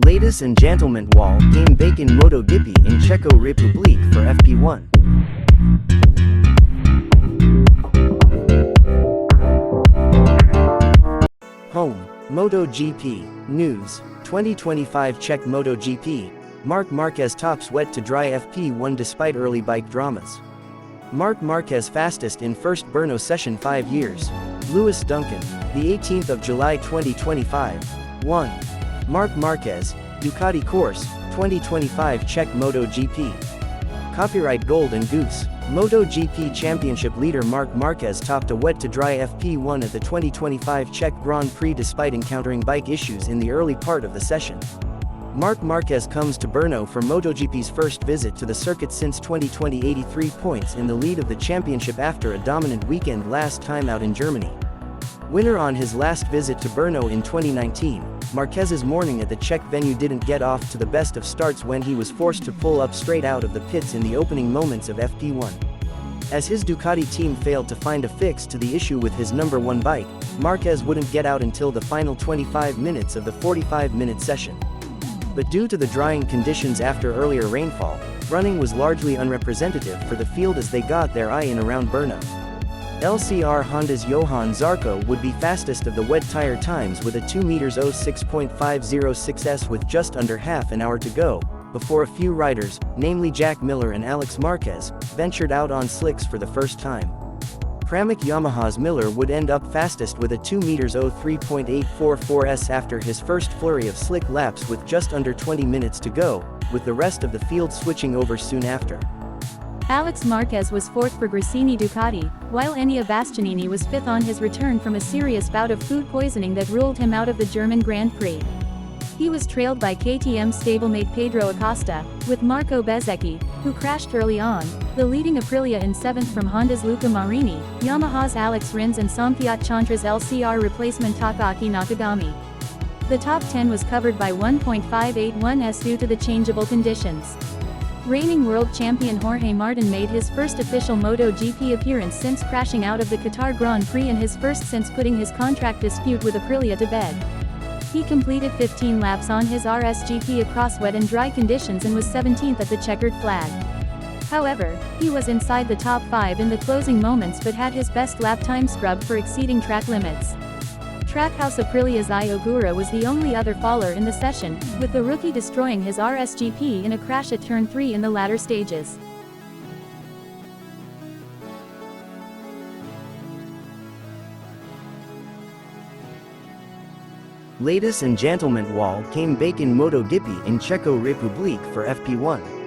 Ladies and gentlemen, wall game bake in MOTOGP in CHEKO Republik for FP1. Home, MotoGP, News, 2025 Czech MotoGP, Marquez tops wet to dry FP1 despite early bike dramas. Marquez fastest in first Brno session 5 years. Lewis Duncan, the 18th of July 2025, 1. Marquez, Ducati Course, 2025 Czech MotoGP. Copyright Golden Goose, MotoGP Championship leader Marquez topped a wet to dry FP1 at the 2025 Czech Grand Prix despite encountering bike issues in the early part of the session. Marquez comes to Brno for MotoGP's first visit to the circuit since 2020, 83 points in the lead of the championship after a dominant weekend last time out in Germany. Winner on his last visit to Brno in 2019, Marquez's morning at the Czech venue didn't get off to the best of starts when he was forced to pull up straight out of the pits in the opening moments of FP1. As his Ducati team failed to find a fix to the issue with his number 1 bike, Marquez wouldn't get out until the final 25 minutes of the 45-minute session. But due to the drying conditions after earlier rainfall, running was largely unrepresentative for the field as they got their eye in around Brno. LCR Honda's Johan Zarco would be fastest of the wet tire times with a 2m06.506s with just under half an hour to go, before a few riders, namely Jack Miller and Alex Marquez, ventured out on slicks for the first time. Pramac Yamaha's Miller would end up fastest with a 2m03.844s after his first flurry of slick laps with just under 20 minutes to go, with the rest of the field switching over soon after. Alex Marquez was 4th for Gresini Ducati, while Enea Bastianini was 5th on his return from a serious bout of food poisoning that ruled him out of the German Grand Prix. He was trailed by KTM stablemate Pedro Acosta, with Marco Bezzecchi, who crashed early on, the leading Aprilia in 7th from Honda's Luca Marini, Yamaha's Alex Rins and Sompiat Chantra's LCR replacement Takaaki Nakagami. The top 10 was covered by 1.581s due to the changeable conditions. Reigning world champion Jorge Martin made his first official MotoGP appearance since crashing out of the Qatar Grand Prix and his first since putting his contract dispute with Aprilia to bed. He completed 15 laps on his RSGP across wet and dry conditions and was 17th at the checkered flag. However, he was inside the top 5 in the closing moments but had his best lap time scrubbed for exceeding track limits. Trackhouse Aprilia's Ai Ogura was the only other faller in the session, with the rookie destroying his RSGP in a crash at turn 3 in the latter stages. Ladies and gentlemen, wall game bake in MotoGP in CHEKO Republik for FP1.